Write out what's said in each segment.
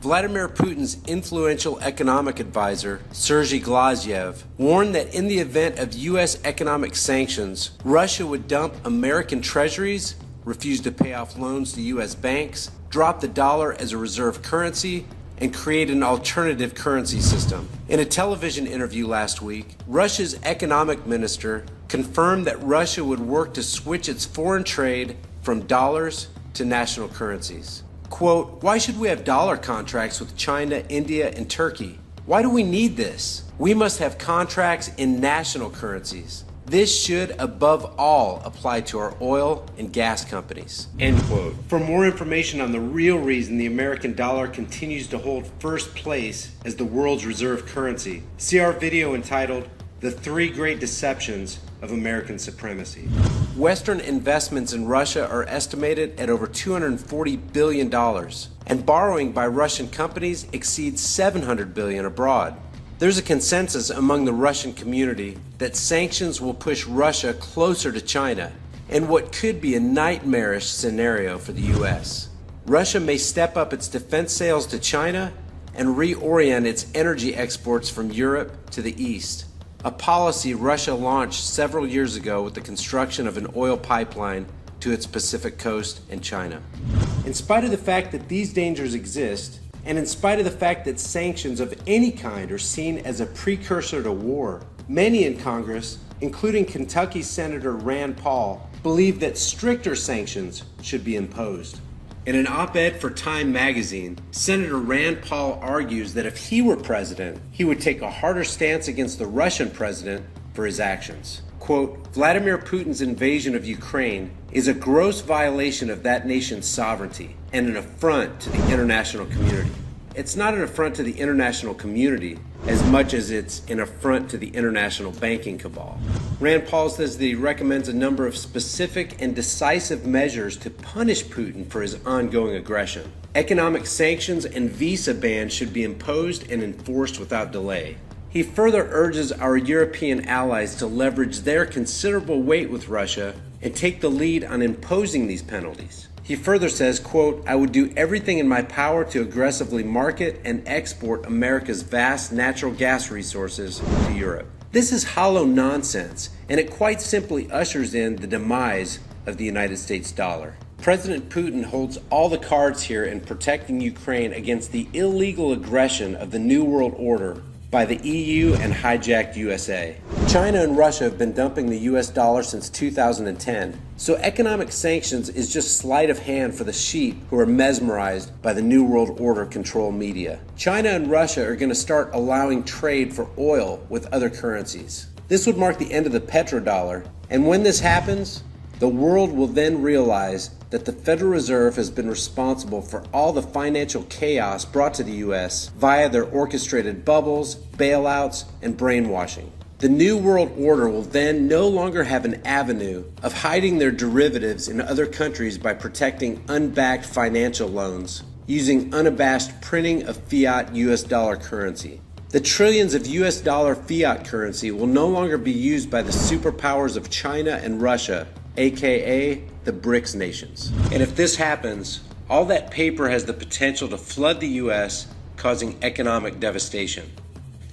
Vladimir Putin's influential economic advisor, Sergei Glazyev, warned that in the event of U.S. economic sanctions, Russia would dump American treasuries, refuse to pay off loans to U.S. banks, drop the dollar as a reserve currency, and create an alternative currency system. In a television interview last week, Russia's economic minister confirmed that Russia would work to switch its foreign trade from dollars to national currencies. Quote, "Why should we have dollar contracts with China, India, and Turkey? Why do we need this? We must have contracts in national currencies. This should, above all, apply to our oil and gas companies." End quote. For more information on the real reason the American dollar continues to hold first place as the world's reserve currency, see our video entitled "The Three Great Deceptions of American Supremacy." Western investments in Russia are estimated at over $240 billion, and borrowing by Russian companies exceeds $700 billion abroad. There's a consensus among the Russian community that sanctions will push Russia closer to China, in what could be a nightmarish scenario for the U.S. Russia may step up its defense sales to China and reorient its energy exports from Europe to the East, a policy Russia launched several years ago with the construction of an oil pipeline to its Pacific coast and China. In spite of the fact that these dangers exist, and in spite of the fact that sanctions of any kind are seen as a precursor to war, many in Congress, including Kentucky Senator Rand Paul, believe that stricter sanctions should be imposed. In an op-ed for Time magazine, Senator Rand Paul argues that if he were president, he would take a harder stance against the Russian president for his actions. Quote, "Vladimir Putin's invasion of Ukraine is a gross violation of that nation's sovereignty and an affront to the international community." It's not an affront to the international community as much as it's an affront to the international banking cabal. Rand Paul says that he recommends a number of specific and decisive measures to punish Putin for his ongoing aggression. Economic sanctions and visa bans should be imposed and enforced without delay. He further urges our European allies to leverage their considerable weight with Russia and take the lead on imposing these penalties. He further says, quote, "I would do everything in my power to aggressively market and export America's vast natural gas resources to Europe." This is hollow nonsense, and it quite simply ushers in the demise of the United States dollar. President Putin holds all the cards here in protecting Ukraine against the illegal aggression of the New World Order by the EU and hijacked USA. China and Russia have been dumping the US dollar since 2010, so economic sanctions is just sleight of hand for the sheep who are mesmerized by the New World Order control media. China and Russia are going to start allowing trade for oil with other currencies. This would mark the end of the petrodollar, and when this happens, the world will then realize that the Federal Reserve has been responsible for all the financial chaos brought to the U.S. via their orchestrated bubbles, bailouts, and brainwashing. The New World Order will then no longer have an avenue of hiding their derivatives in other countries by protecting unbacked financial loans, using unabashed printing of fiat U.S. dollar currency. The trillions of U.S. dollar fiat currency will no longer be used by the superpowers of China and Russia, aka the BRICS nations. And if this happens, all that paper has the potential to flood the U.S., causing economic devastation.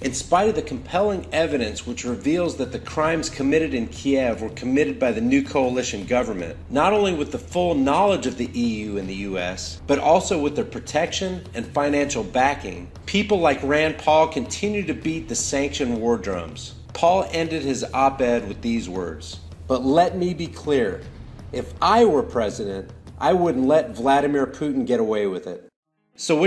In spite of the compelling evidence which reveals that the crimes committed in Kiev were committed by the new coalition government, not only with the full knowledge of the EU and the US, but also with their protection and financial backing, people like Rand Paul continue to beat the sanction war drums. Paul ended his op-ed with these words, "But let me be clear, if I were president, I wouldn't let Vladimir Putin get away with it." So